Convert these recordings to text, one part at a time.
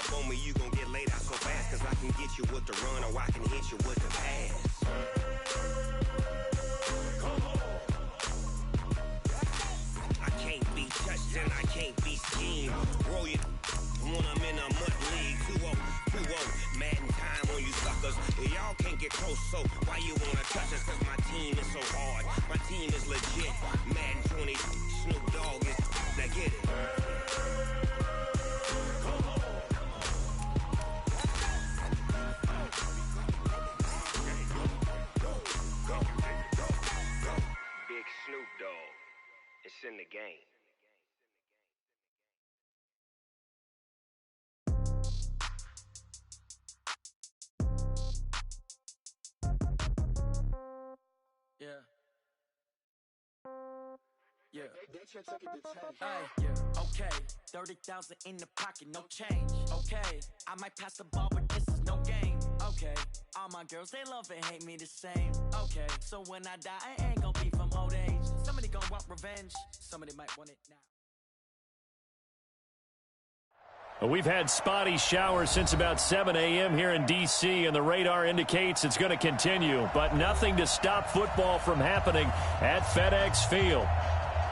up on me, you gon' get laid out so fast. Cause I can get you with the run or I can hit you with the pass. I can't be touched and I can't be schemed. Roll you when I'm in a mud league. 2-0, 2-0, Madden time on you suckers. Y'all can't get close, so why you wanna touch us? Cause my team is so hard, my team is legit. Madden 20, Snoop Dogg is, now get it. Big Snoop Dogg, it's in the game. Yeah. Yeah. Hey, yeah. Okay. 30,000 in the pocket, no change. Okay. I might pass the ball, but this is no game. Okay. All my girls, they love and hate me the same. Okay. So when I die, I ain't gonna be from old age. Somebody gonna want revenge. Somebody might want it now. We've had spotty showers since about 7 a.m. here in D.C., and the radar indicates it's going to continue, but nothing to stop football from happening at FedEx Field.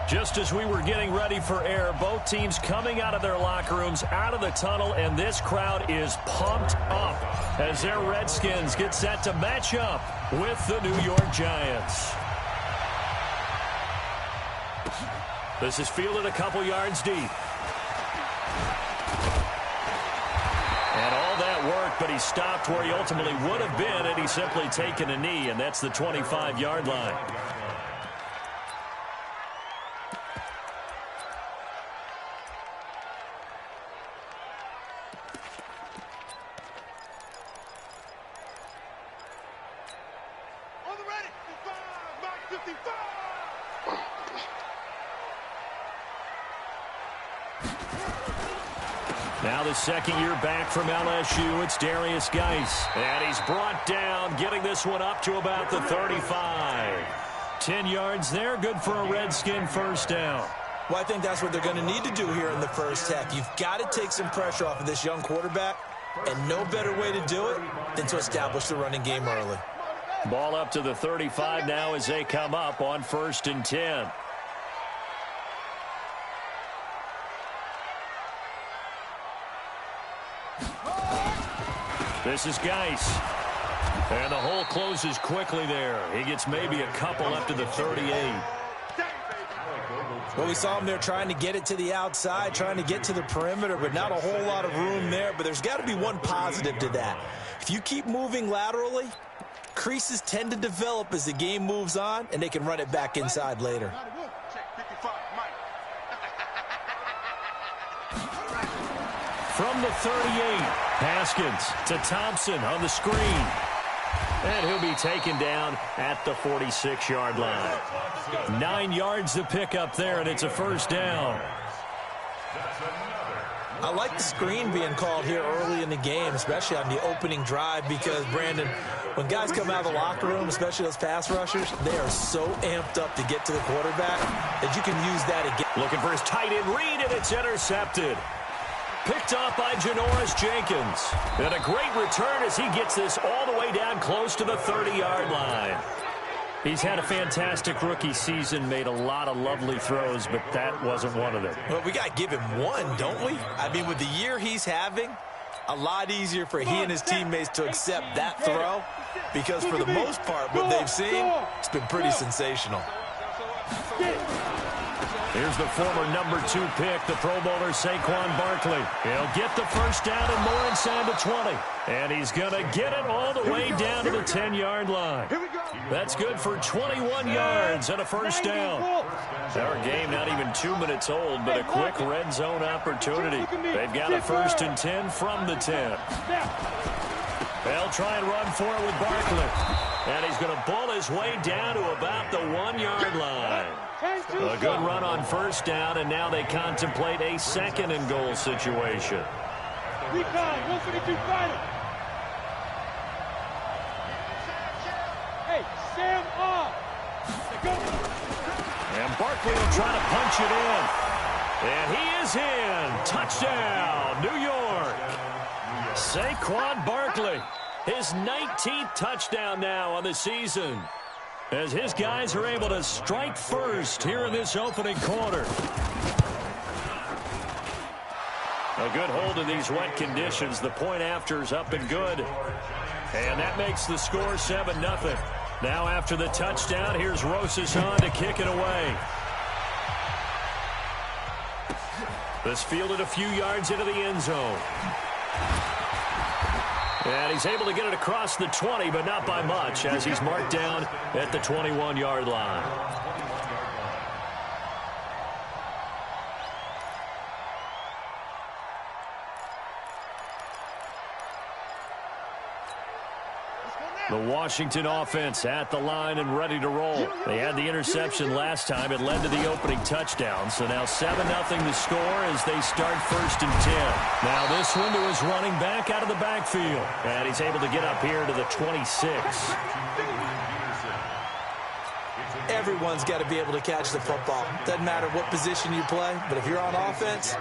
Just as we were getting ready for air, both teams coming out of their locker rooms, out of the tunnel, and this crowd is pumped up as their Redskins get set to match up with the New York Giants. This is fielded a couple yards deep. And all that worked, but he stopped where he ultimately would have been had he simply taken a knee, and that's the 25-yard line. On the ready, 55, Mike 55! Now the second year back from LSU, it's Darius Geis. And he's brought down, getting this one up to about the 35. 10 yards there, good for a Redskin first down. Well, I think that's what they're going to need to do here in the first half. You've got to take some pressure off of this young quarterback, and no better way to do it than to establish the running game early. Ball up to the 35 now as they come up on 1st and 10. This is Geis. And the hole closes quickly there. He gets maybe a couple up to the 38. Well, we saw him there trying to get it to the outside, trying to get to the perimeter, but not a whole lot of room there. But there's got to be one positive to that. If you keep moving laterally, creases tend to develop as the game moves on, and they can run it back inside later. From the 38, Haskins to Thompson on the screen. And he'll be taken down at the 46-yard line. 9 yards to pick up there, and it's a first down. I like the screen being called here early in the game, especially on the opening drive, because, Brandon, when guys come out of the locker room, especially those pass rushers, they are so amped up to get to the quarterback that you can use that again. Looking for his tight end read, and it's intercepted. Picked up by Janoris Jenkins. And a great return as he gets this all the way down close to the 30-yard line. He's had a fantastic rookie season, made a lot of lovely throws, but that wasn't one of them. Well, we got to give him one, don't we? I mean, with the year he's having, a lot easier for he and his teammates to accept that throw, because for the most part, what they've seen, it's been pretty sensational. Here's the former number 2 pick, the Pro Bowler Saquon Barkley. He'll get the first down and more inside the 20. And he's going to get it all the way down to the 10-yard line. That's good for 21 yards and a first down. Our game not even 2 minutes old, but a quick red zone opportunity. They've got a 1st and 10 from the 10. They'll try and run for it with Barkley. And he's going to bull his way down to about the 1-yard line. A good run on first down, and now they contemplate a 2nd and goal situation. Recon, 152 fighter. Hey, Sam off. And Barkley will try to punch it in. And he is in. Touchdown, New York. Saquon Barkley, his 19th touchdown now on the season, as his guys are able to strike first here in this opening quarter. A good hold in these wet conditions. The point after is up and good. And that makes the score 7-0. Now after the touchdown, here's Rosas on to kick it away. This fielded a few yards into the end zone. And he's able to get it across the 20, but not by much, as he's marked down at the 21-yard line. The Washington offense at the line and ready to roll. They had the interception last time. It led to the opening touchdown. So now 7-0 the score as they start 1st and 10. Now this one to his running back out of the backfield. And he's able to get up here to the 26. Everyone's got to be able to catch the football. Doesn't matter what position you play, but if you're on offense,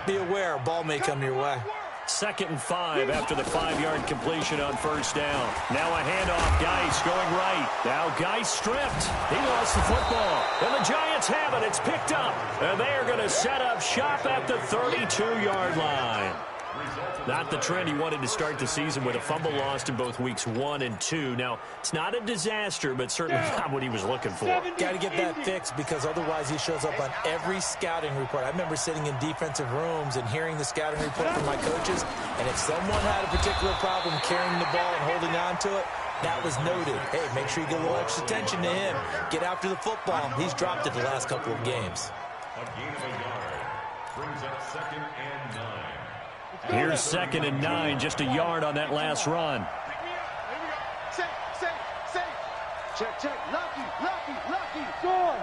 be aware a ball may come your way. 2nd and 5 after the 5-yard completion on 1st down. Now a handoff. Geis going right. Now Geis stripped. He lost the football. And the Giants have it. It's picked up. And they are going to set up shop at the 32-yard line. Not the trend he wanted to start the season with a fumble lost in both weeks 1 and 2. Now, it's not a disaster, but certainly not what he was looking for. Got to get that fixed because otherwise he shows up on every scouting report. I remember sitting in defensive rooms and hearing the scouting report from my coaches, and if someone had a particular problem carrying the ball and holding on to it, that was noted. Hey, make sure you get a little extra attention to him. Get after the football. He's dropped it the last couple of games. A gain of a yard brings up 2nd and 9. Here's 2nd and 9, just a yard on that last run. Safe. Check. Lucky. Score.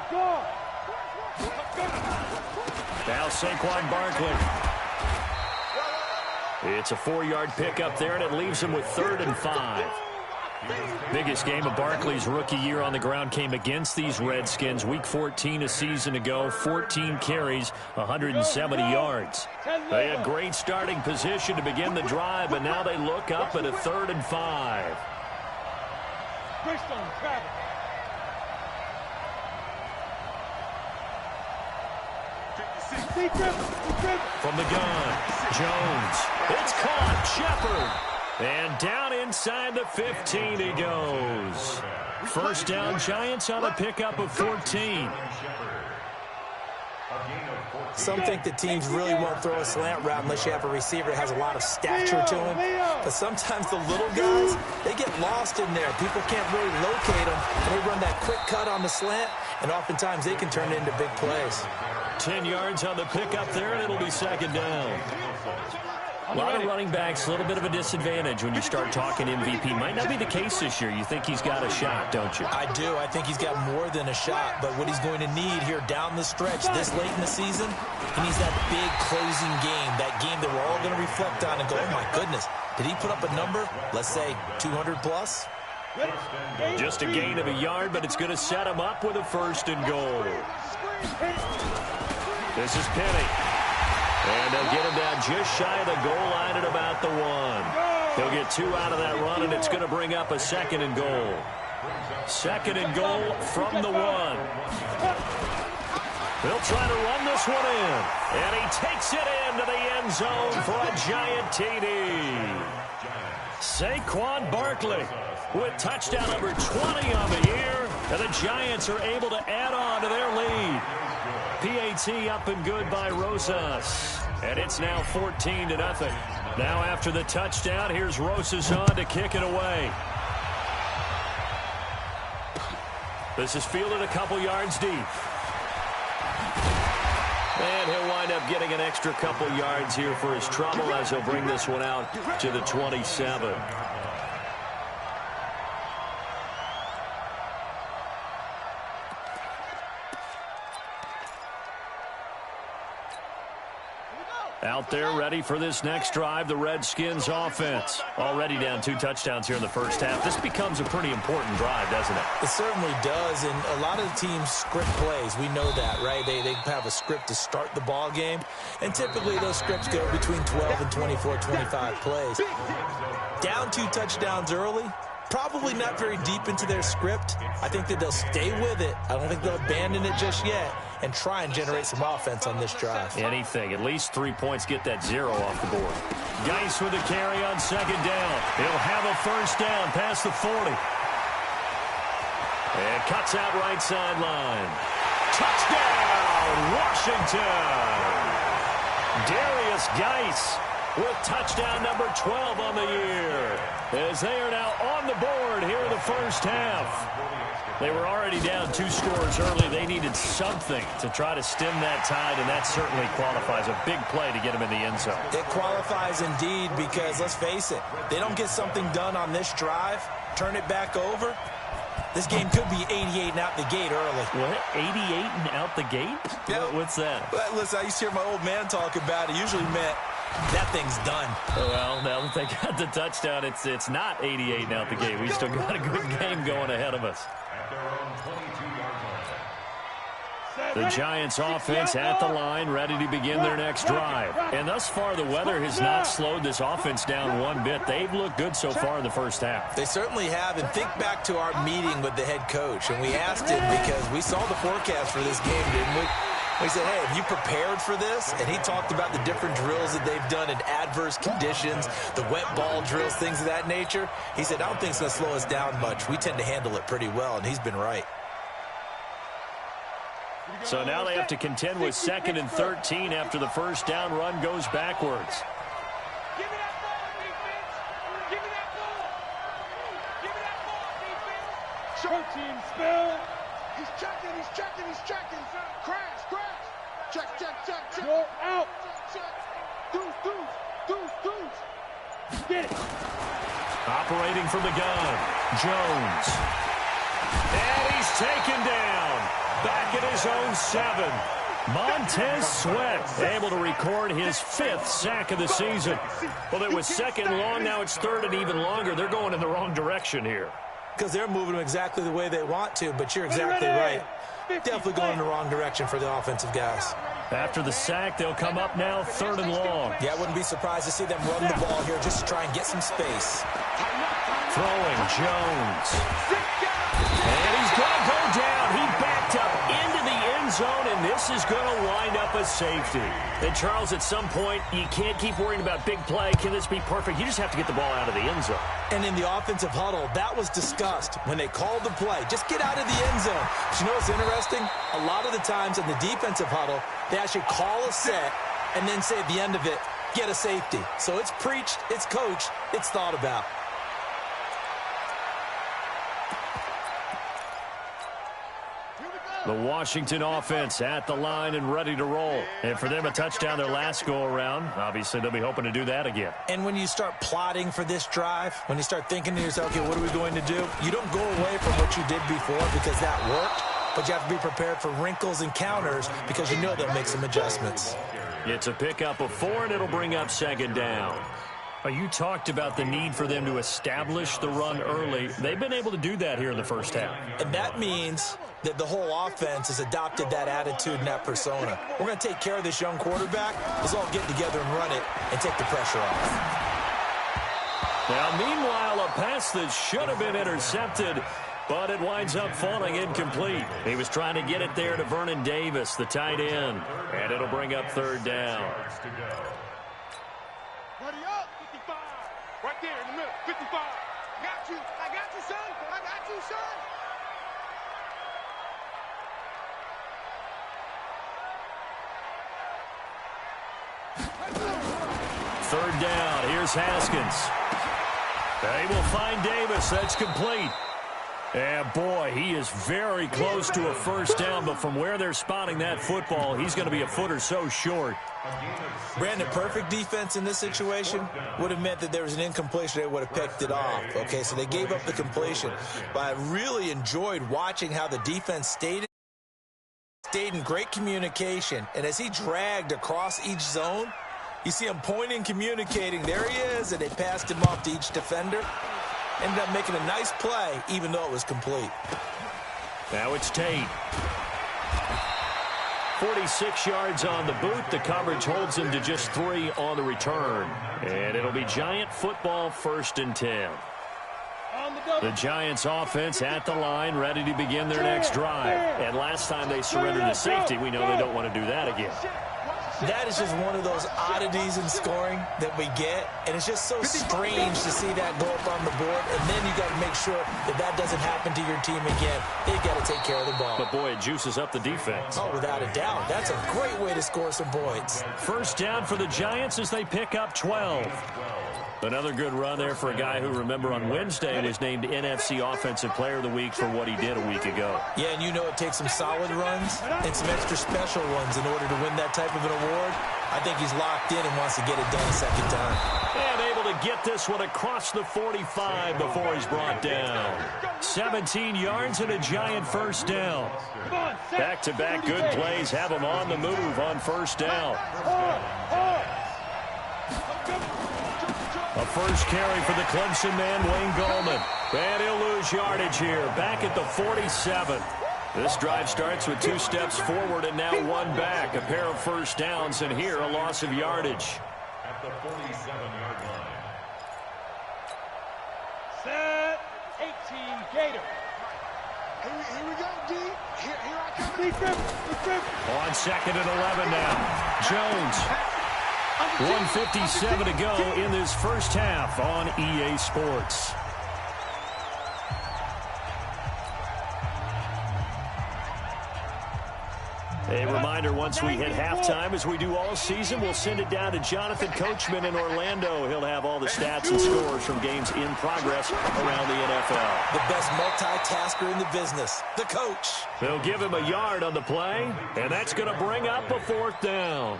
Now Saquon Barkley. It's a 4-yard pickup there, and it leaves him with 3rd and 5. Biggest game of Barkley's rookie year on the ground came against these Redskins. Week 14 a season ago, 14 carries, 170 yards. They had great starting position to begin the drive, but now they look up at a 3rd and 5. From the gun, Jones. It's caught. Shepard. And down inside the 15 he goes. 1st down, Giants on a pickup of 14. Some think that teams really won't throw a slant route unless you have a receiver that has a lot of stature to him. But sometimes the little guys, they get lost in there. People can't really locate them. And they run that quick cut on the slant, and oftentimes they can turn it into big plays. 10 yards on the pickup there, and it'll be 2nd down. A lot of running backs, a little bit of a disadvantage when you start talking MVP. Might not be the case this year. You think he's got a shot, don't you? I do. I think he's got more than a shot. But what he's going to need here down the stretch this late in the season, he needs that big closing game, that game that we're all going to reflect on and go, oh, my goodness, did he put up a number, let's say 200 plus? Just a gain of a yard, but it's going to set him up with a 1st and goal. This is Penny. And they'll get him down just shy of the goal line at about the 1. He'll get 2 out of that run, and it's going to bring up a 2nd and goal. 2nd and goal from the 1. They'll try to run this one in. And he takes it into the end zone for a Giant TD. Saquon Barkley with touchdown number 20 on the year. And the Giants are able to add on to their lead. PAT up and good by Rosas. And it's now 14-0. Now after the touchdown, here's Rosas on to kick it away. This is fielded a couple yards deep. And he'll wind up getting an extra couple yards here for his trouble as he'll bring this one out to the 27. Out there ready for this next drive, the Redskins offense. Already down 2 touchdowns here in the first half. This becomes a pretty important drive, doesn't it? It certainly does, and a lot of the teams script plays. We know that, right? They have a script to start the ball game, and typically those scripts go between 12 and 24, 25 plays. Down 2 touchdowns early, probably not very deep into their script. I think that they'll stay with it. I don't think they'll abandon it just yet and try and generate some offense on this drive. Anything. At least 3 points, get that 0 off the board. Geis with a carry on second down. He'll have a first down past the 40. And cuts out right sideline. Touchdown, Washington! Darius Geis with touchdown number 12 on the year, as they are now on the board here in the first half. They were already down 2 scores early. They needed something to try to stem that tide, and that certainly qualifies. A big play to get them in the end zone. It qualifies indeed because, let's face it, they don't get something done on this drive, turn it back over, this game could be 88 and out the gate early. What? 88 and out the gate? Yeah. What's that? Well, listen, I used to hear my old man talk about it. Usually meant that thing's done. Well, now that they got the touchdown, it's not 88 and out the gate. We still got a good game going ahead of us. The Giants offense at the line, ready to begin their next drive. And thus far, the weather has not slowed this offense down one bit. They've looked good so far in the first half. They certainly have. And think back to our meeting with the head coach. And we asked him because we saw the forecast for this game, didn't we? We said, hey, have you prepared for this? And he talked about the different drills that they've done in adverse conditions, the wet ball drills, things of that nature. He said, I don't think it's going to slow us down much. We tend to handle it pretty well, and he's been right. So now they have to contend with 2nd and 13 after the first down run goes backwards. Give me that ball, defense. Give me that ball. Give me that ball, defense. Show team spell. He's checking, he's checking, he's checking. Crash, crash. Check, check, check, check. Go out. Check, check. Deuce, deuce, deuce, deuce. Get it. Operating from the gun, Jones. And he's taken down. Back at his own 7. Montez Sweat able to record his 5th sack of the season. Well, it was 2nd and long. Now it's 3rd and even longer. They're going in the wrong direction here. Because they're moving them exactly the way they want to, but you're exactly right. Definitely going in the wrong direction for the offensive guys. After the sack, they'll come up now 3rd and long. Yeah, I wouldn't be surprised to see them run the ball here just to try and get some space. Throwing Jones. And he's going to go down. He backed up into the end zone, and this is going to wind up a safety. And, Charles, at some point, you can't keep worrying about big play. Can this be perfect? You just have to get the ball out of the end zone. And in the offensive huddle, that was discussed when they called the play. Just get out of the end zone. But you know what's interesting? A lot of the times in the defensive huddle, they actually call a set and then say at the end of it, get a safety. So it's preached, it's coached, it's thought about. The Washington offense at the line and ready to roll. And for them, a touchdown their last go-around. Obviously, they'll be hoping to do that again. And when you start plotting for this drive, when you start thinking to yourself, okay, what are we going to do? You don't go away from what you did before because that worked, but you have to be prepared for wrinkles and counters because you know they'll make some adjustments. It's a pickup of 4, and it'll bring up 2nd down. You talked about the need for them to establish the run early. They've been able to do that here in the first half. And that means that the whole offense has adopted that attitude and that persona. We're going to take care of this young quarterback. Let's all get together and run it and take the pressure off. Now, meanwhile, a pass that should have been intercepted, but it winds up falling incomplete. He was trying to get it there to Vernon Davis, the tight end, and it'll bring up 3rd down. Ready up, 55. Right there in the middle, 55. Got you. I got you, son. I got you, son. Third down. Here's Haskins. They will find Davis. That's complete. And, boy, he is very close to a first down, but from where they're spotting that football, he's going to be a foot or so short. Brandon, perfect defense in this situation would have meant that there was an incompletion. They would have picked it off. Okay, so they gave up the completion. But I really enjoyed watching how the defense stayed in great communication. And as he dragged across each zone, You see him pointing, communicating. There he is, and they passed him off to each defender. Ended up making a nice play, even though it was complete. Now it's Tate. 46 yards on the boot. The coverage holds him to just 3 on the return. And it'll be Giant football, 1st and 10. The Giants offense at the line, ready to begin their next drive. And last time they surrendered to safety, we know they don't want to do that again. That is just one of those oddities in scoring that we get, and it's just so strange to see that go up on the board, and then you got to make sure that that doesn't happen to your team again. They've got to take care of the ball. But, boy, it juices up the defense. Oh, without a doubt. That's a great way to score some points. 1st down for the Giants as they pick up 12. Another good run there for a guy who, remember, on Wednesday was named NFC Offensive Player of the Week for what he did a week ago. Yeah, and you know it takes some solid runs and some extra special ones in order to win that type of an award. I think he's locked in and wants to get it done a second time. And able to get this one across the 45 before he's brought down. 17 yards and a Giant 1st down. Back-to-back good plays have him on the move on 1st down. A first carry for the Clemson man, Wayne Gallman. And he'll lose yardage here, back at the 47. This drive starts with 2 steps forward and now 1 back. A pair of 1st downs, and here a loss of yardage. At the 47-yard line. Set, 18, Gator. Here we go, D. Here I come. On 2nd and 11 now. Jones. 1:57 to go in this first half on EA Sports. A reminder, once we hit halftime, as we do all season, we'll send it down to Jonathan Coachman in Orlando. He'll have all the stats and scores from games in progress around the NFL. The best multitasker in the business, the coach. They'll give him a yard on the play, and that's going to bring up a 4th down.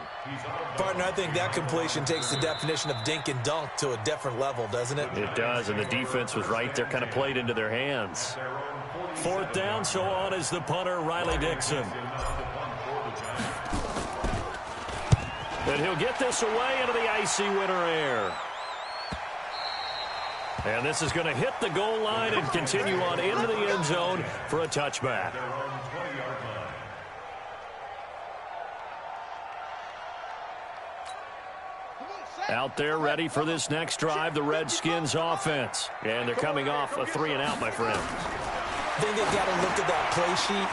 Partner, I think that completion takes the definition of dink and dunk to a different level, doesn't it? It does, and the defense was right there, kind of played into their hands. 4th down, so on is the punter, Riley Dixon. And he'll get this away into the icy winter air. And this is going to hit the goal line and continue on into the end zone for a touchback. Out there ready for this next drive, the Redskins offense. And they're coming off a 3-and-out, my friend. I think they've got to look at that play sheet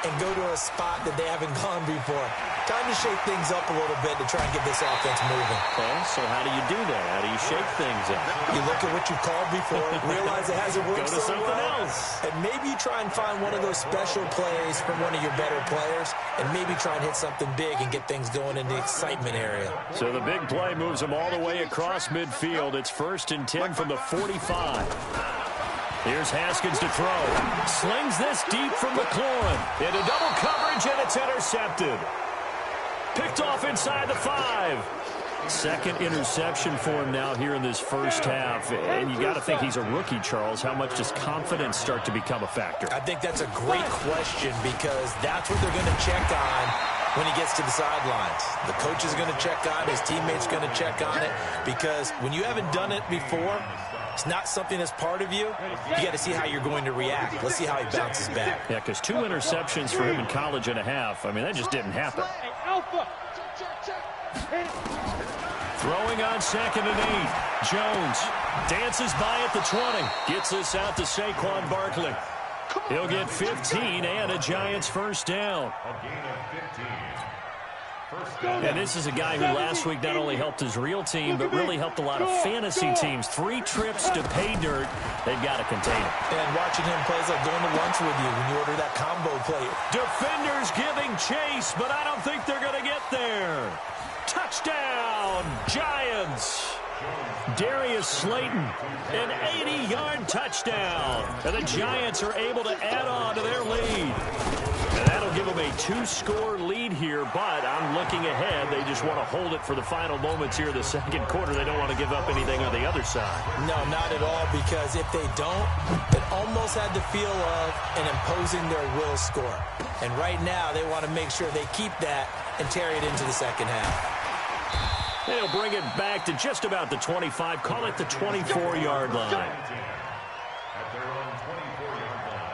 and go to a spot that they haven't gone before. Time to shake things up a little bit to try and get this offense moving. Okay, so how do you do that? How do you shake things up? You look at what you called before, realize it hasn't worked Go to so something well, else. and maybe you try and find one of those special plays from one of your better players, and maybe try and hit something big and get things going in the excitement area. So the big play moves them all the way across midfield. It's 1st and 10 from the 45. Here's Haskins to throw. Slings this deep from McLaurin. Into double coverage, and it's intercepted. Picked off inside the 5. 2nd interception for him now here in this first half. And you got to think he's a rookie, Charles. How much does confidence start to become a factor? I think that's a great question because that's what they're going to check on when he gets to the sidelines. The coach is going to check on, his teammates going to check on it, because when you haven't done it before, it's not something that's part of you. You got to see how you're going to react. Let's see how he bounces back. Yeah, because 2 interceptions for him in college and a half. I mean, that just didn't happen. Throwing on 2nd and 8. Jones dances by at the 20. Gets this out to Saquon Barkley. He'll get 15 and a Giants 1st down. And this is a guy who last week not only helped his real team, but really helped a lot of fantasy teams. 3 trips to pay dirt. They've got to contain him. And watching him play is like going to lunch with you when you order that combo plate. Defenders giving chase, but I don't think they're going to get there. Touchdown, Giants. Darius Slayton, an 80-yard touchdown. And the Giants are able to add on to their lead. And that'll give them a 2-score lead here, but I'm looking ahead. They just want to hold it for the final moments here of the 2nd quarter. They don't want to give up anything on the other side. No, not at all, because if they don't, it almost had the feel of an imposing their will score. And right now, they want to make sure they keep that and carry it into the second half. And he'll bring it back to just about the 25. Call it the 24-yard line. At their own 24-yard line.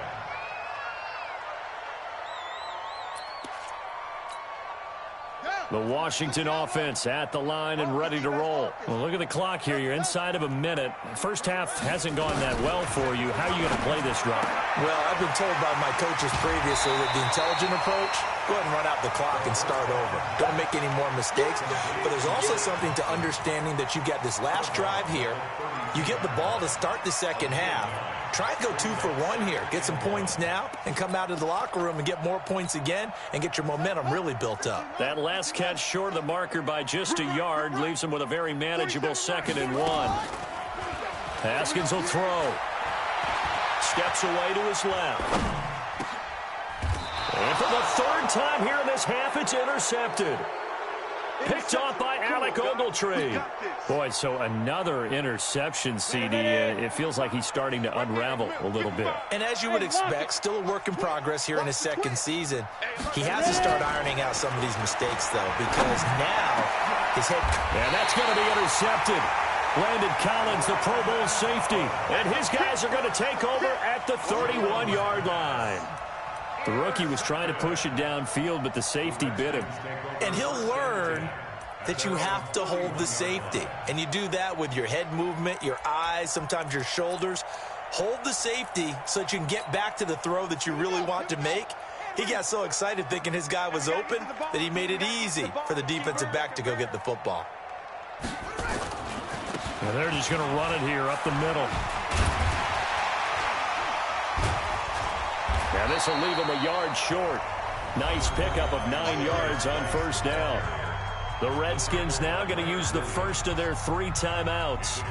The Washington offense at the line and ready to roll. Well, look at the clock here. You're inside of a minute. First half hasn't gone that well for you. How are you going to play this drive? Well, I've been told by my coaches previously that the intelligent approach, go ahead and run out the clock and start over. Don't make any more mistakes. But there's also something to understanding that you get this last drive here. You get the ball to start the second half. Try and go 2 for 1 here. Get some points now and come out of the locker room and get more points again and get your momentum really built up. That last catch short of the marker by just a yard leaves him with a very manageable 2nd and 1. Haskins will throw. Steps away to his left. And for the 3rd time here in this half, it's intercepted. Picked off by Alec Ogletree. Boy, so another interception, CD. It feels like he's starting to unravel a little bit. And as you would expect, still a work in progress here in his 2nd season. He has to start ironing out some of these mistakes, though, because now his head... And that's going to be intercepted. Landon Collins, the Pro Bowl safety. And his guys are going to take over at the 31-yard line. The rookie was trying to push it downfield, but the safety bit him. And he'll learn that you have to hold the safety. And you do that with your head movement, your eyes, sometimes your shoulders. Hold the safety so that you can get back to the throw that you really want to make. He got so excited thinking his guy was open that he made it easy for the defensive back to go get the football. And they're just going to run it here up the middle. And this will leave him a yard short. Nice pickup of 9 yards on 1st down. The Redskins now going to use the first of their 3 timeouts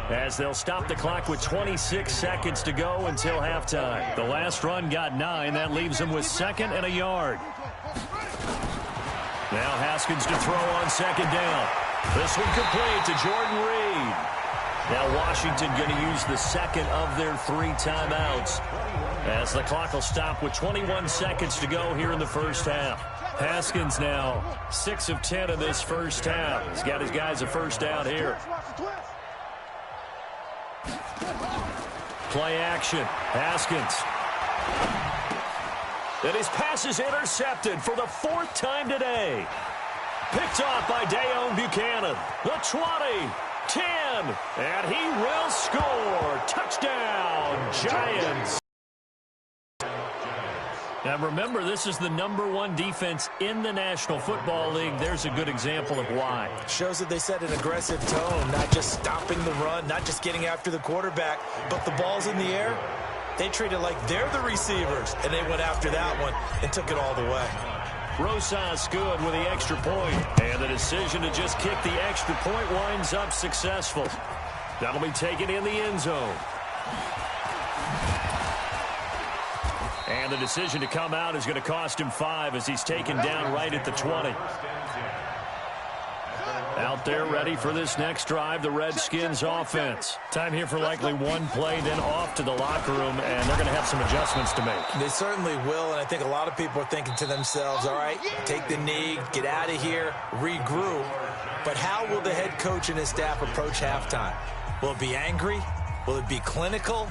as they'll stop the clock with 26 seconds to go until halftime. The last run got 9. That leaves them with 2nd and a yard. Now Haskins to throw on 2nd down. This one complete to Jordan Reed. Now Washington going to use the 2nd of their 3 timeouts as the clock will stop with 21 seconds to go here in the first half. Haskins now 6 of 10 in this first half. He's got his guys a first down here. Play action. Haskins. And his pass is intercepted for the 4th time today. Picked off by Dayon Buchanan. The 20, 10, and he will score. Touchdown, Giants. Now remember, this is the #1 defense in the National Football League. There's a good example of why. Shows that they set an aggressive tone, not just stopping the run, not just getting after the quarterback, but the ball's in the air. They treat it like they're the receivers, and they went after that one and took it all the way. Rosas good with the extra point, and the decision to just kick the extra point winds up successful. That'll be taken in the end zone. And the decision to come out is going to cost him 5 as he's taken down right at the 20. Out there ready for this next drive, the Redskins offense. Time here for likely one play, then off to the locker room, and they're going to have some adjustments to make. They certainly will, and I think a lot of people are thinking to themselves, all right, take the knee, get out of here, regroup. But how will the head coach and his staff approach halftime? Will it be angry? Will it be clinical?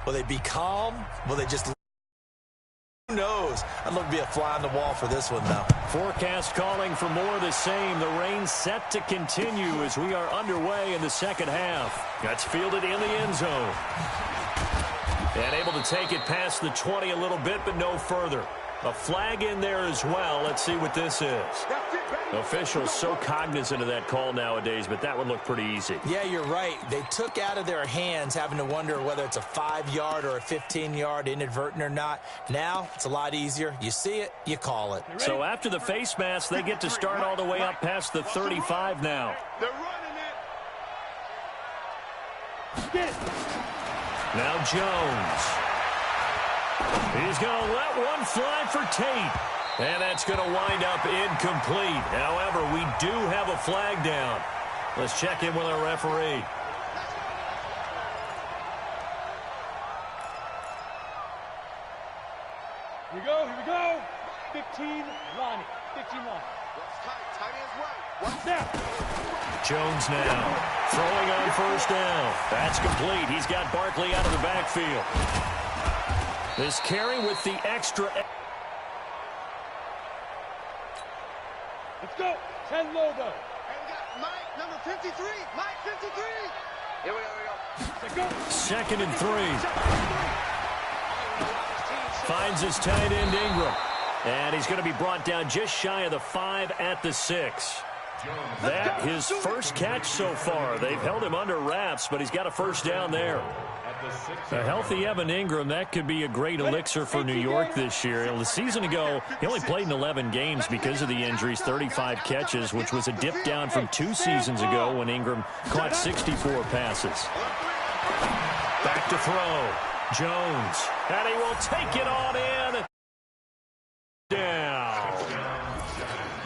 Will they be calm? Will they just... Who knows? I'd love to be a fly on the wall for this one, though. Forecast calling for more of the same. The rain set to continue as we are underway in the second half. That's fielded in the end zone. And able to take it past the 20 a little bit, but no further. A flag in there as well. Let's see what this is. Officials so cognizant of that call nowadays, but that would look pretty easy. Yeah, you're right. They took out of their hands having to wonder whether it's a 5-yard or a 15-yard inadvertent or not. Now, it's a lot easier. You see it, you call it. So after the face mask, they get to start all the way up past the 35 now. They're running it. Now Jones. He's going to let one fly for Tate. And that's going to wind up incomplete. However, we do have a flag down. Let's check in with our referee. Here we go. 15 line. 15 line. Jones now throwing on first down. That's complete. He's got Barkley out of the backfield. This carry with the extra. Let's go. 10 logo. And we got Mike, number 53. Mike, 53. Here we go. Second and 3. Finds his tight end Ingram. And he's going to be brought down just shy of the 5 at the 6. That his first catch so far. They've held him under wraps, but he's got a first down there. A healthy Evan Ingram, that could be a great elixir for New York this year. The season ago, he only played in 11 games because of the injuries, 35 catches, which was a dip down from 2 seasons ago when Ingram caught 64 passes. Back to throw. Jones. And he will take it on in. Down.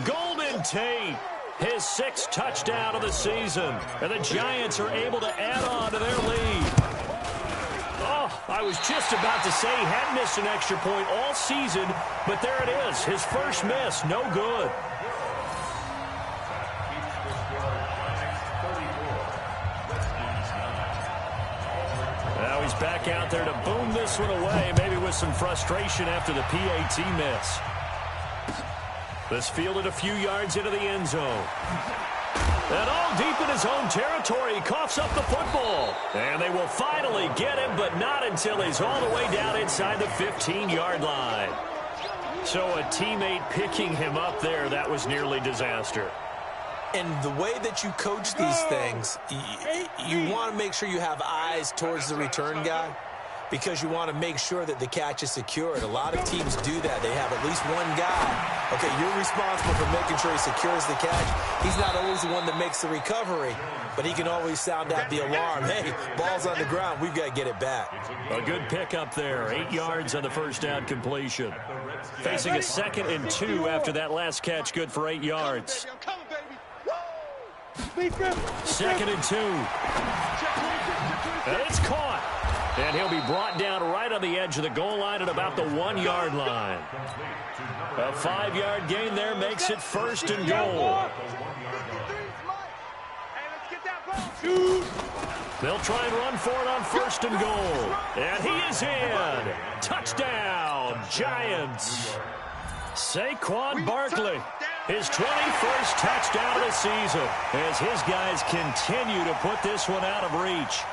Golden Tate. His 6th touchdown of the season. And the Giants are able to add on to their lead. Oh, I was just about to say he hadn't missed an extra point all season, but there it is. His first miss, no good. Now he's back out there to boom this one away, maybe with some frustration after the PAT miss. This fielded a few yards into the end zone. And all deep in his own territory, he coughs up the football. And they will finally get him, but not until he's all the way down inside the 15-yard line. So a teammate picking him up there, that was nearly disaster. And the way that you coach these things, you want to make sure you have eyes towards the return guy, because you want to make sure that the catch is secured. A lot of teams do that. They have at least one guy. Okay, you're responsible for making sure he secures the catch. He's not always the one that makes the recovery, but he can always sound out the alarm. Hey, ball's on the ground. We've got to get it back. A good pickup there. 8 yards on the first down completion. Facing a 2nd and 2 after that last catch, good for 8 yards. 2nd and 2. And it's caught. And he'll be brought down right on the edge of the goal line at about the 1-yard line. A 5-yard gain there makes it 1st and goal. They'll try and run for it on 1st and goal. And he is in. Touchdown, Giants. Saquon Barkley, his 21st touchdown of the season, as his guys continue to put this one out of reach.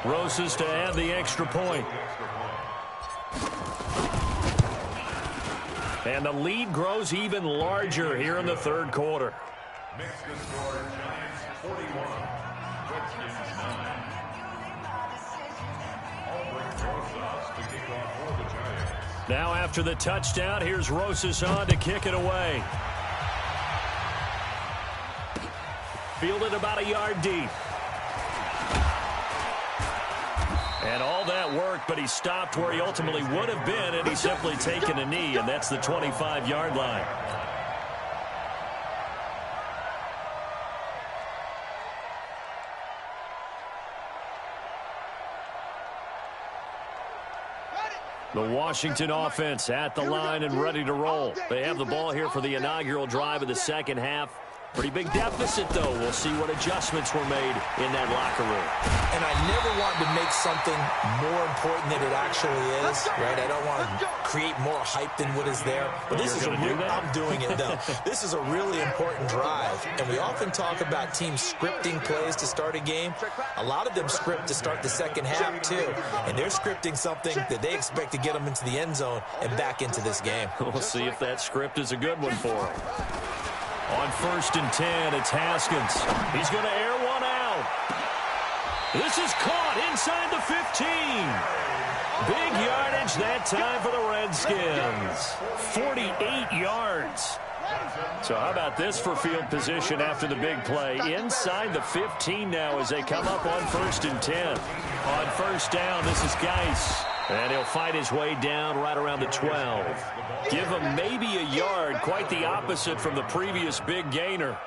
Rosas to add the extra point. And the lead grows even larger here in the 3rd quarter. Mexican score, Giants 41, Redskins 9. Albrecht Rosas to kick off for the Giants. Now after the touchdown, here's Rosas on to kick it away. Fielded about a yard deep. And all that work, but he stopped where he ultimately would have been, and he's simply taken a knee, and that's the 25-yard line. The Washington offense at the line and ready to roll. They have the ball here for the inaugural drive of the second half. Pretty big deficit, though. We'll see what adjustments were made in that locker room. And I never want to make something more important than it actually is, right? I don't want to create more hype than what is there. But this is I'm doing it, though. This is a really important drive. And we often talk about teams scripting plays to start a game. A lot of them script to start the second half, too. And they're scripting something that they expect to get them into the end zone and back into this game. We'll see if that script is a good one for them. On 1st and 10, it's Haskins. He's going to air one out. This is caught inside the 15. Big yardage that time for the Redskins. 48 yards. So how about this for field position after the big play? Inside the 15 now as they come up on 1st and 10. On 1st down, this is Geis. And he'll fight his way down right around the 12. Give him maybe a yard, quite the opposite from the previous big gainer.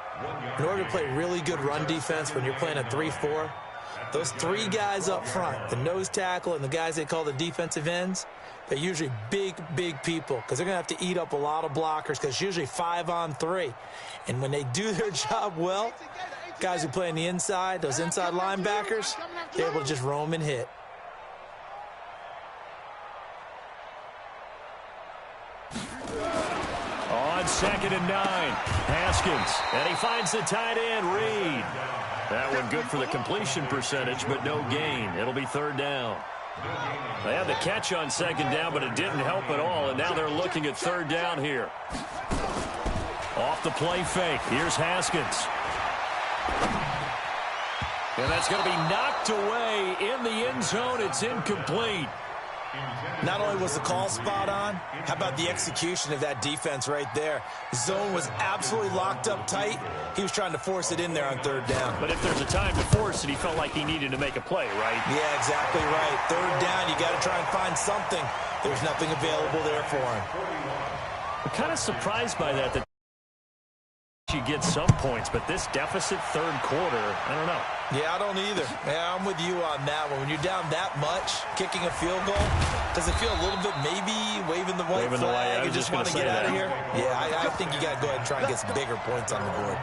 In order to play really good run defense when you're playing a 3-4, those three guys up front, the nose tackle and the guys they call the defensive ends, they're usually big, big people because they're going to have to eat up a lot of blockers because it's usually 5-on-3. And when they do their job well, guys who play on the inside, those inside linebackers, they're able to just roam and hit. On 2nd and 9, Haskins, and he finds the tight end, Reed. That one good for the completion percentage, but no gain. It'll be 3rd down. They had the catch on 2nd down, but it didn't help at all, and now they're looking at 3rd down here. Off the play fake, here's Haskins. And that's going to be knocked away in the end zone. It's incomplete. Not only was the call spot on, how about the execution of that defense right there? Zone was absolutely locked up tight. He was trying to force it in there on 3rd down. But if there's a time to force it, he felt like he needed to make a play, right? Yeah, exactly right. 3rd down, you got to try and find something. There's nothing available there for him. I'm kind of surprised by that you get some points, but this deficit 3rd quarter, I don't know. Yeah, I don't either. Yeah, I'm with you on that one. When you're down that much, kicking a field goal, does it feel a little bit maybe waving the white flag and just want to get out of here? Yeah, I think you got to go ahead and try and get some bigger points on the board.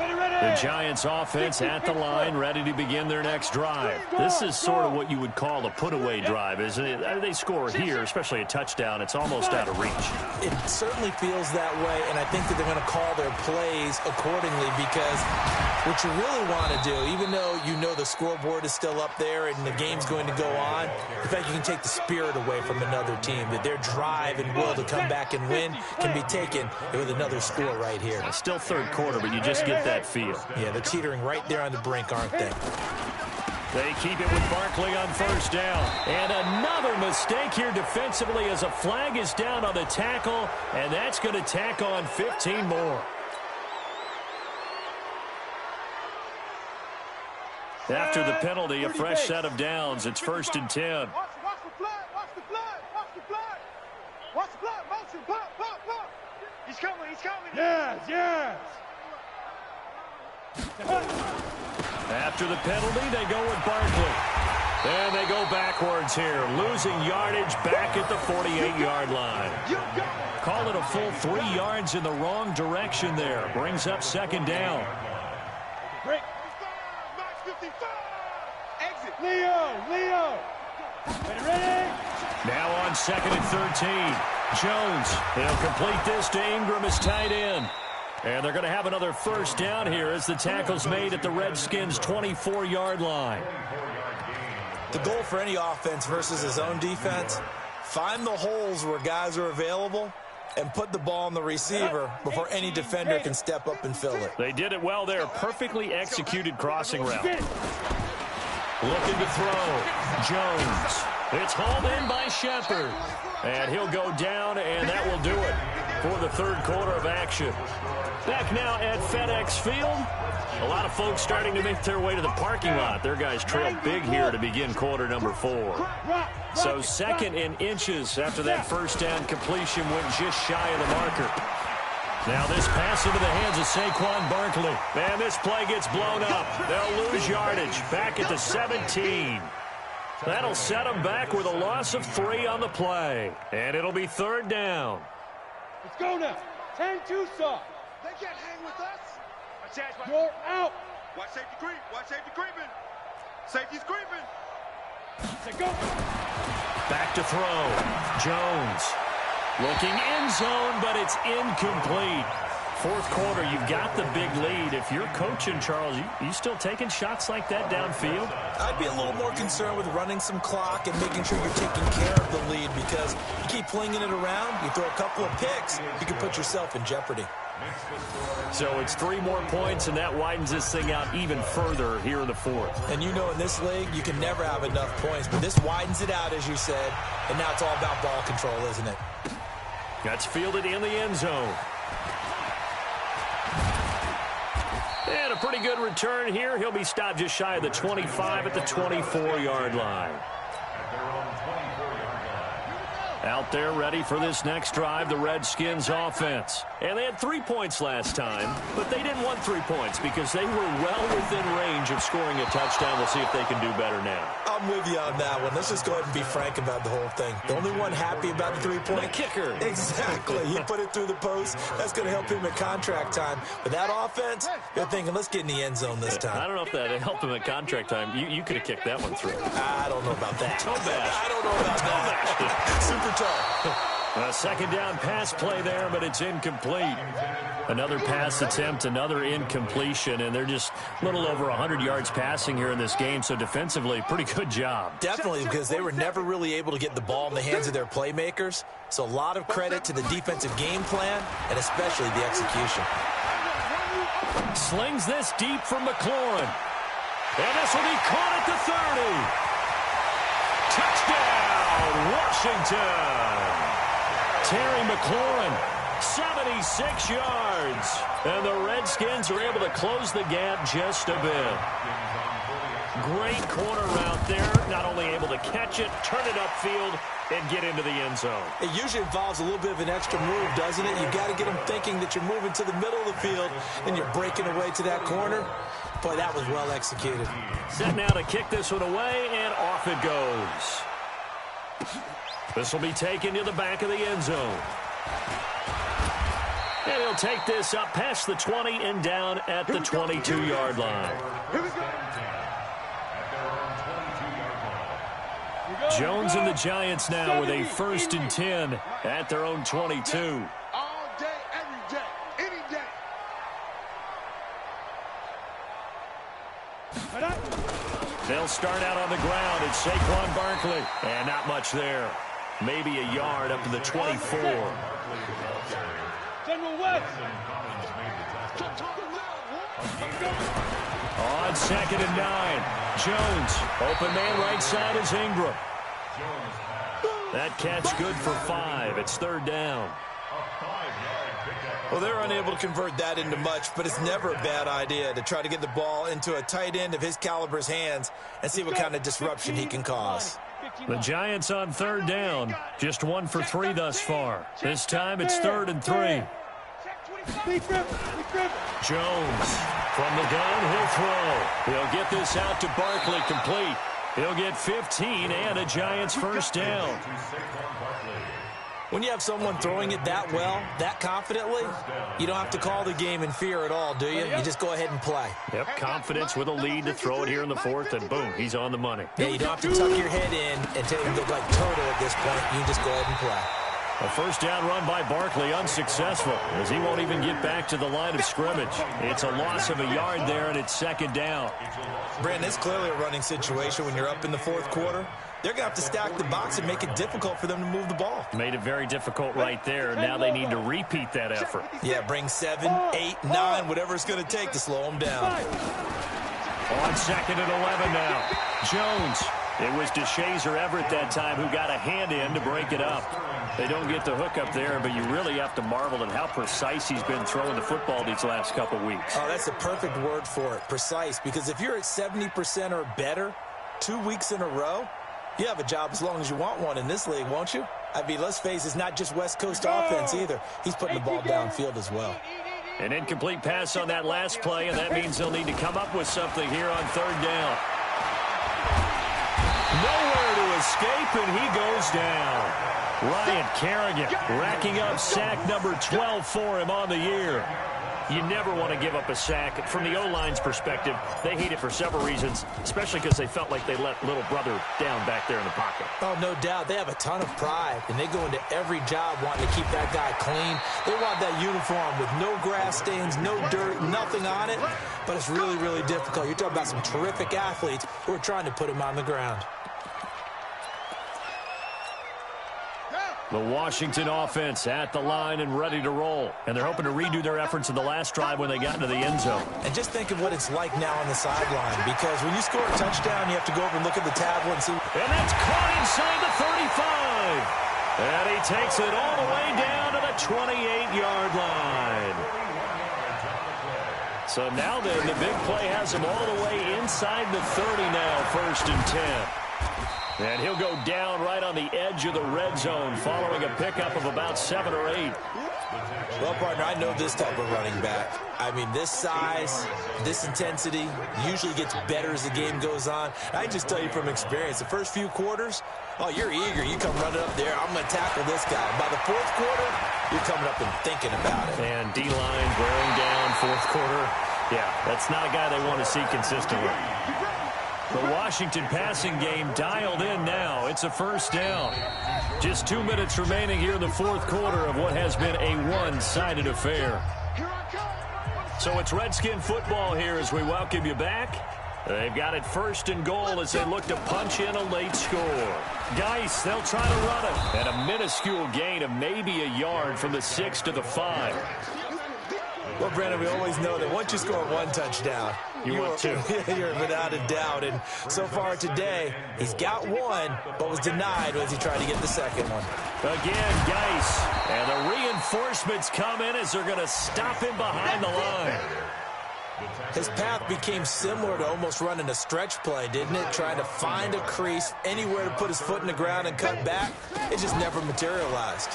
The Giants offense at the line, ready to begin their next drive. This is sort of what you would call a put-away drive, isn't it? They score here, especially a touchdown. It's almost out of reach. It certainly feels that way, and I think that they're going to call their plays accordingly because what you really want to do, even though you know the scoreboard is still up there and the game's going to go on, the fact you can take the spirit away from another team, that their drive and will to come back and win can be taken with another score right here. It's still 3rd quarter, but you just get that feel. Yeah, they're teetering right there on the brink, aren't they? They keep it with Barkley on 1st down. And another mistake here defensively as a flag is down on the tackle, and that's going to tack on 15 more. After the penalty, a fresh set of downs. It's 1st and 10. Watch the blood, watch the blood, watch the blood. Watch the blood, motion, pop, pop, pop. He's coming, he's coming. Yes, yes. After the penalty, they go with Barkley. Then they go backwards here, losing yardage back at the 48-yard line. Call it a full 3 yards in the wrong direction there. Brings up 2nd down. Break. Max 55. Exit. Leo. Ready? Now on 2nd and 13. Jones, he'll complete this to Ingram as tight end. And they're going to have another 1st down here as the tackle's made at the Redskins' 24-yard line. The goal for any offense versus his own defense, find the holes where guys are available and put the ball on the receiver before any defender can step up and fill it. They did it well there. Perfectly executed crossing route. Looking to throw. Jones. It's hauled in by Shepard. And he'll go down, and that will do it for the 3rd quarter of action. Back now at FedEx Field. A lot of folks starting to make their way to the parking lot. Their guys trailed big here to begin quarter number 4. So 2nd and inches after that 1st down completion went just shy of the marker. Now this pass into the hands of Saquon Barkley. Man, this play gets blown up. They'll lose yardage back at the 17. That'll set them back with a loss of 3 on the play. And it'll be 3rd down. Let's go now. 10-2 soft. They can't hang with us. You're out. Watch safety creep. Watch safety creeping. Safety's creeping. Say go. Back to throw. Jones. Looking end zone, but it's incomplete. 4th quarter, you've got the big lead. If you're coaching, Charles, you still taking shots like that downfield? I'd be a little more concerned with running some clock and making sure you're taking care of the lead because you keep flinging it around, you throw a couple of picks, you can put yourself in jeopardy. So it's 3 more points, and that widens this thing out even further here in the 4th. And you know in this league, you can never have enough points, but this widens it out, as you said, and now it's all about ball control, isn't it? That's fielded in the end zone. And a pretty good return here. He'll be stopped just shy of the 25 at the 24-yard line. Out there ready for this next drive, the Redskins offense. And they had 3 points last time, but they didn't want 3 points because they were well within range of scoring a touchdown. We'll see if they can do better now. I'm with you on that one. Let's just go ahead and be frank about the whole thing. The only one happy about the 3-point? The kicker. Exactly. He put it through the post. That's going to help him at contract time. But that offense, they're thinking, let's get in the end zone this time. I don't know if that helped him at contract time. You could have kicked that one through. I don't know about that. Toe bash. I don't know about that. Super toe. A second down pass play there, but it's incomplete. Another pass attempt, another incompletion, and they're just a little over 100 yards passing here in this game, so defensively, pretty good job. Definitely, because they were never really able to get the ball in the hands of their playmakers, so a lot of credit to the defensive game plan and especially the execution. Slings this deep from McLaurin, and this will be caught at the 30. Touchdown, Washington! Terry McLaurin, 76 yards. And the Redskins are able to close the gap just a bit. Great corner route there. Not only able to catch it, turn it upfield, and get into the end zone. It usually involves a little bit of an extra move, doesn't it? You've got to get them thinking that you're moving to the middle of the field and you're breaking away to that corner. Boy, that was well executed. Set now to kick this one away, and off it goes. This will be taken to the back of the end zone. And he'll take this up past the 20 and down at the 22-yard line. Here we go. Jones and the Giants now with a 1st and 10 at their own 22. All day, every day, any day. They'll start out on the ground. It's Saquon Barkley. And not much there. Maybe a yard up to the 24. General West. On 2nd and 9. Jones. Open man right side is Ingram. That catch good for 5. It's 3rd down. Well, they're unable to convert that into much, but it's never a bad idea to try to get the ball into a tight end of his caliber's hands and see what kind of disruption he can cause. The Giants on 3rd down. Just 1 for 3 thus far. This time it's 3rd and 3. Jones from the gun, he'll throw. He'll get this out to Barkley complete. He'll get 15 and a Giants 1st down. When you have someone throwing it that well, that confidently, you don't have to call the game in fear at all, do you? You just go ahead and play. Yep, confidence with a lead to throw it here in the 4th, and boom, he's on the money. Yeah, you don't have to tuck your head in and take him look like turtle at this point. You can just go ahead and play. A 1st down run by Barkley unsuccessful as he won't even get back to the line of scrimmage. It's a loss of a yard there, and it's 2nd down. Brandon, it's clearly a running situation when you're up in the 4th quarter. They're going to have to stack the box and make it difficult for them to move the ball. Made it very difficult right there. Now they need to repeat that effort. Yeah, bring 7, 8, 9, whatever it's going to take to slow them down. On 2nd and 11 now. Jones. It was DeShazer Everett that time who got a hand in to break it up. They don't get the hook up there, but you really have to marvel at how precise he's been throwing the football these last couple weeks. Oh, that's the perfect word for it, precise, because if you're at 70% or better 2 weeks in a row, you have a job as long as you want one in this league, won't you? I mean, let's face it, it's not just West Coast offense either. He's putting the ball downfield as well. An incomplete pass on that last play, and that means they'll need to come up with something here on 3rd down. Nowhere to escape, and he goes down. Ryan Kerrigan racking up sack number 12 for him on the year. You never want to give up a sack. From the O-line's perspective, they hate it for several reasons, especially because they felt like they let little brother down back there in the pocket. Oh, no doubt. They have a ton of pride, and they go into every job wanting to keep that guy clean. They want that uniform with no grass stains, no dirt, nothing on it, but it's really, really difficult. You're talking about some terrific athletes who are trying to put him on the ground. The Washington offense at the line and ready to roll. And they're hoping to redo their efforts in the last drive when they got into the end zone. And just think of what it's like now on the sideline, because when you score a touchdown, you have to go over and look at the tablet and see. And that's caught inside the 35. And he takes it all the way down to the 28-yard line. So now then, the big play has him all the way inside the 30 now, 1st and 10. And he'll go down right on the edge of the red zone following a pickup of about 7 or 8. Well, partner, I know this type of running back. I mean, this size, this intensity usually gets better as the game goes on. I just tell you from experience, the first few quarters, oh, you're eager. You come running up there, I'm going to tackle this guy. By the fourth quarter, you're coming up and thinking about it. And D-line wearing down fourth quarter. Yeah, that's not a guy they want to see consistently. The Washington passing game dialed in now. It's a first down. Just 2 minutes remaining here in the fourth quarter of what has been a one-sided affair. So it's Redskin football here as we welcome you back. They've got it first and goal as they look to punch in a late score. Geis, they'll try to run it. And a minuscule gain of maybe a yard from the 6 to the 5. Well, Brandon, we always know that once you score one touchdown, you want two. You're without a doubt. And so far today, he's got one, but was denied as he tried to get the second one. Again, Geis. And the reinforcements come in as they're going to stop him behind the line. His path became similar to almost running a stretch play, didn't it? Trying to find a crease, anywhere to put his foot in the ground and cut back. It just never materialized.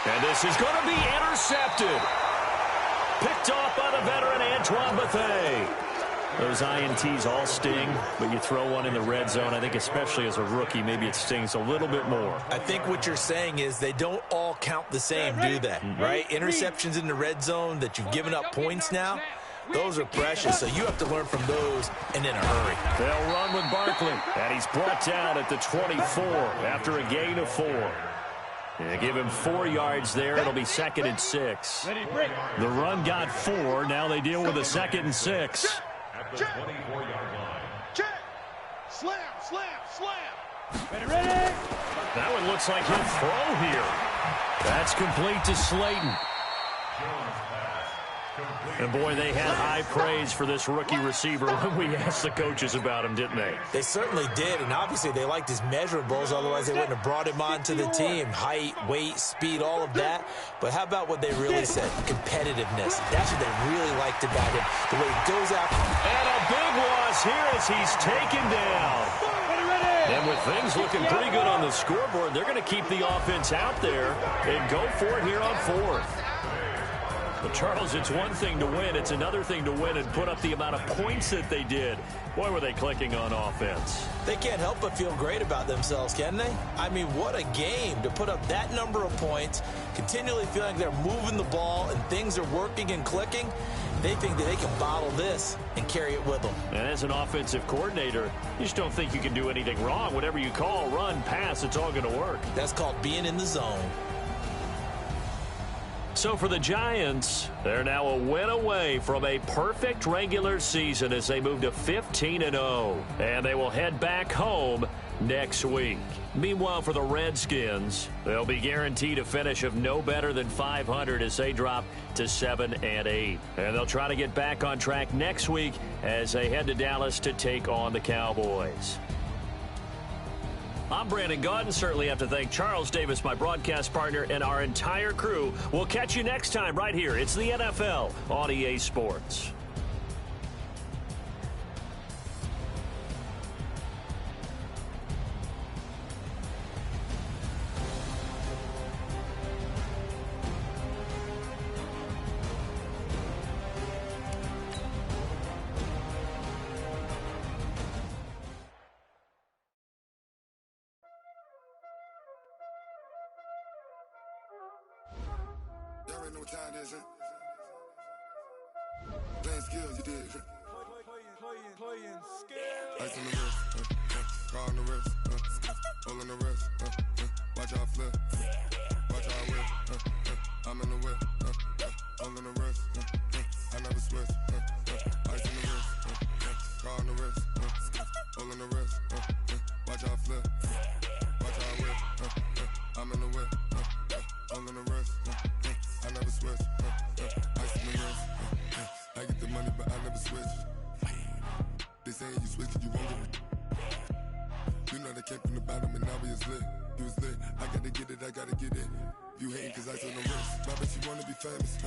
And this is going to be intercepted. Picked off by the veteran Antoine Bethea. Those INTs all sting, but you throw one in the red zone, I think especially as a rookie, maybe it stings a little bit more. I think what you're saying is they don't all count the same, do they? Right? Interceptions in the red zone that you've given up points now, those are precious, so you have to learn from those and in a hurry. They'll run with Barkley, and he's brought down at the 24 after a gain of 4. They give him 4 yards there. It'll be 2nd and 6. The run got 4. Now they deal with a 2nd and 6. At the 24-yard line. Check. Slam, slam, slam. Ready? That one looks like he'll throw here. That's complete to Slayton. And, boy, they had high praise for this rookie receiver when we asked the coaches about him, didn't they? They certainly did, and obviously they liked his measurables, otherwise they wouldn't have brought him onto the team. Height, weight, speed, all of that. But how about what they really said? Competitiveness. That's what they really liked about him. The way he goes out. And a big loss here as he's taken down. And with things looking pretty good on the scoreboard, they're going to keep the offense out there and go for it here on 4th. Well, Charles, it's one thing to win. It's another thing to win and put up the amount of points that they did. Boy, were they clicking on offense. They can't help but feel great about themselves, can they? I mean, what a game to put up that number of points, continually feeling they're moving the ball and things are working and clicking. They think that they can bottle this and carry it with them. And as an offensive coordinator, you just don't think you can do anything wrong. Whatever you call, run, pass, it's all going to work. That's called being in the zone. So for the Giants, they're now a win away from a perfect regular season as they move to 15-0. And they will head back home next week. Meanwhile, for the Redskins, they'll be guaranteed a finish of no better than 500 as they drop to 7-8. And they'll try to get back on track next week as they head to Dallas to take on the Cowboys. I'm Brandon Gaudin. Certainly have to thank Charles Davis, my broadcast partner, and our entire crew. We'll catch you next time right here. It's the NFL on EA Sports. Y'all already know what time it is, huh? Playing skills, you did. Playing skills. Ice on the wrist, car on the wrist, hole in the wrist, watch out flip, watch out whip, I'm in the whip, hole in the wrist, I never switch, ice on the wrist, car on the wrist, hole in the wrist, watch out flip, watch out whip, I'm in the whip, hole in the wrist, I never switch, ice on the wrist, I get the money but I never switch. They saying you switch it, you won't get it. You know they came from the bottom and now we is lit. You was lit, I gotta get it, I gotta get it. You hating cause ice on the wrist. My bitch, you wanna be famous,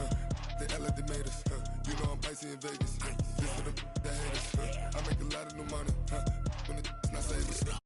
They act like they made us, You know I'm icy in Vegas, This for the that haters, I make a lot of new money, When it's not saving.